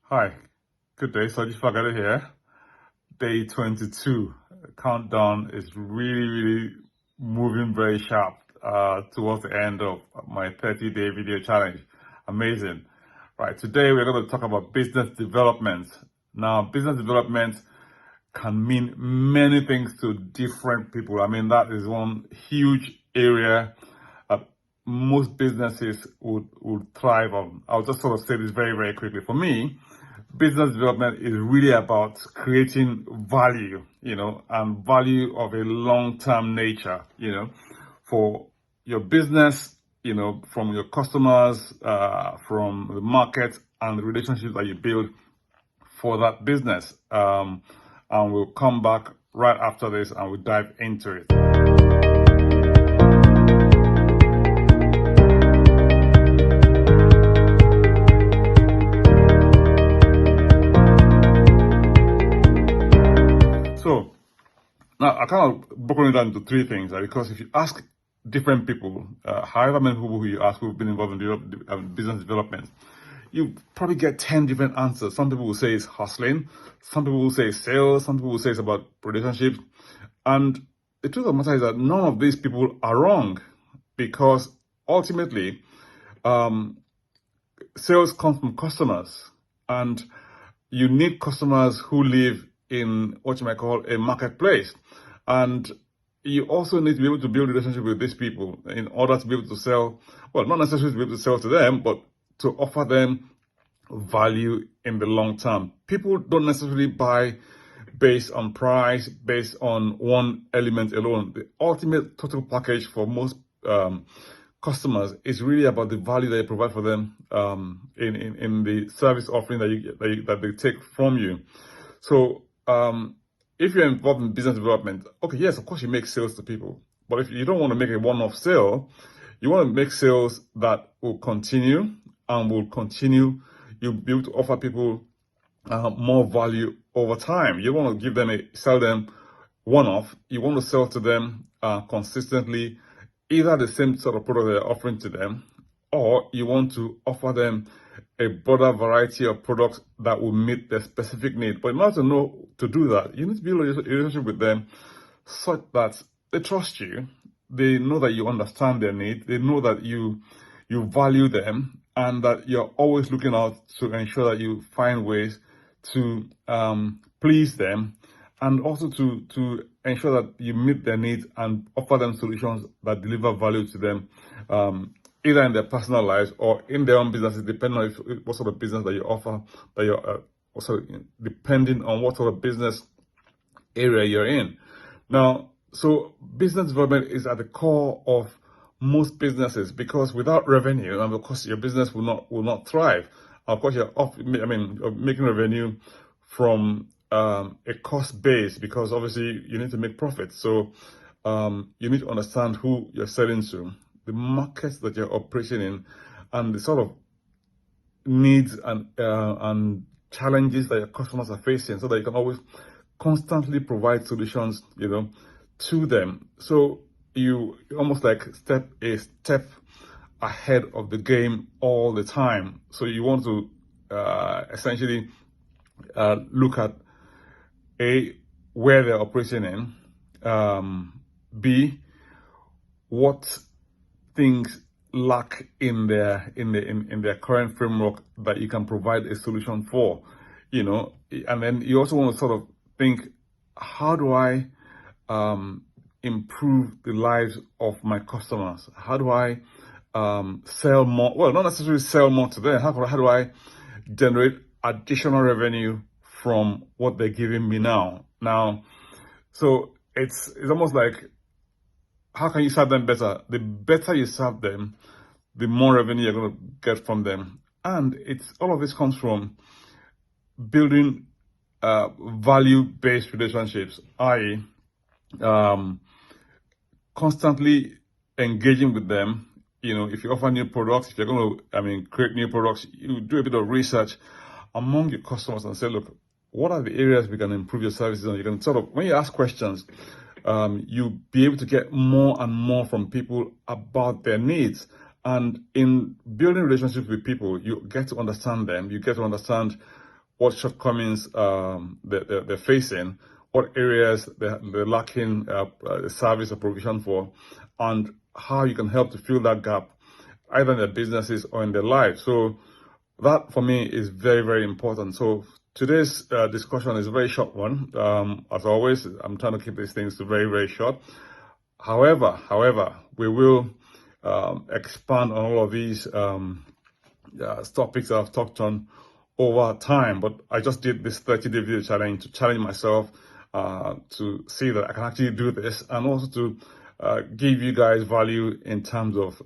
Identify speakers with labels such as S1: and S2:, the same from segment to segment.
S1: Hi, good day. So just forgot it here. Day 22. Countdown is really moving very sharp towards the end of my 30-day video challenge. Amazing. Right, today we're going to talk about business development. Now, business development can mean many things to different people. I mean, that is one huge area that most businesses would thrive on. I'll just sort of say this very quickly. For me, business development is really about creating value, and value of a long-term nature, for your business, from your customers, from the market and the relationships that you build for that business. And we'll come back right after this and we'll dive into it. So now I kind of broken it down into three things, right? Because if you ask different people, however many people who you ask who've been involved in business development, you probably get 10 different answers. Some people will say it's hustling, some people will say sales, some people will say it's about relationships. And the truth of the matter is that none of these people are wrong, because ultimately, sales comes from customers, and you need customers who live in what you might call a marketplace. And you also need to be able to build a relationship with these people in order to be able to sell, well, not necessarily to be able to sell to them, but to offer them value in the long term. People don't necessarily buy based on price, based on one element alone. The ultimate total package for most customers is really about the value that you provide for them in the service offering that they take from you. So if you're involved in business development, okay, yes, of course you make sales to people, but if you don't want to make a one-off sale, you want to make sales that will continue and will continue. You'll be able to offer people more value over time. You want to sell them one-off. You want to sell to them consistently, either the same sort of product they're offering to them, or you want to offer them a broader variety of products that will meet their specific need. But in order to do that, you need to build a relationship with them such that they trust you. They know that you understand their need. They know that you value them, and that you're always looking out to ensure that you find ways to please them, and also to ensure that you meet their needs and offer them solutions that deliver value to them, either in their personal lives or in their own businesses, depending on what sort of business that you offer, that you're also depending on what sort of business area you're in. Now, so business development is at the core of most businesses, because without revenue, and of course your business will not thrive. Of course, you're making revenue from a cost base, because obviously you need to make profits. So you need to understand who you're selling to, the markets that you're operating in, and the sort of needs and challenges that your customers are facing, so that you can always constantly provide solutions, to them. So you almost like step ahead of the game all the time. So you want to essentially look at A, where they're operating in, B, what things lack in their current framework that you can provide a solution for, and then you also want to sort of think, how do I improve the lives of my customers? How do I sell more? Well, not necessarily sell more to them. How do I generate additional revenue from what they're giving me now? So it's almost like, how can you serve them better? The better you serve them, the more revenue you're going to get from them. And all of this comes from building value-based relationships, i.e., constantly engaging with them. If you offer new products, if you're going to create new products, you do a bit of research among your customers and say, look, what are the areas we can improve your services on? You can sort of, when you ask questions, you'll be able to get more and more from people about their needs. And in building relationships with people, you get to understand them. You get to understand what shortcomings they're facing, what areas they're lacking the service or provision for, and how you can help to fill that gap, either in their businesses or in their lives. So that for me is very, very important. So today's discussion is a very short one. As always, I'm trying to keep these things to very, very short. However, we will expand on all of these topics that I've talked on over time. But I just did this 30-day video challenge to challenge myself to see that I can actually do this, and also to give you guys value in terms of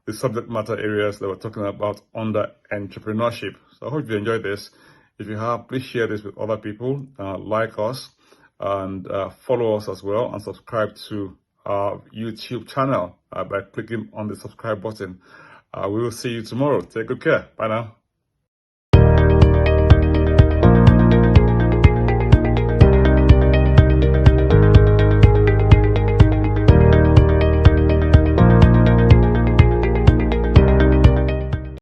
S1: the subject matter areas that we're talking about under entrepreneurship. So I hope you enjoyed this. If you have, please share this with other people, like us, and follow us as well, and subscribe to our YouTube channel by clicking on the subscribe button. We will see you tomorrow. Take good care. Bye now.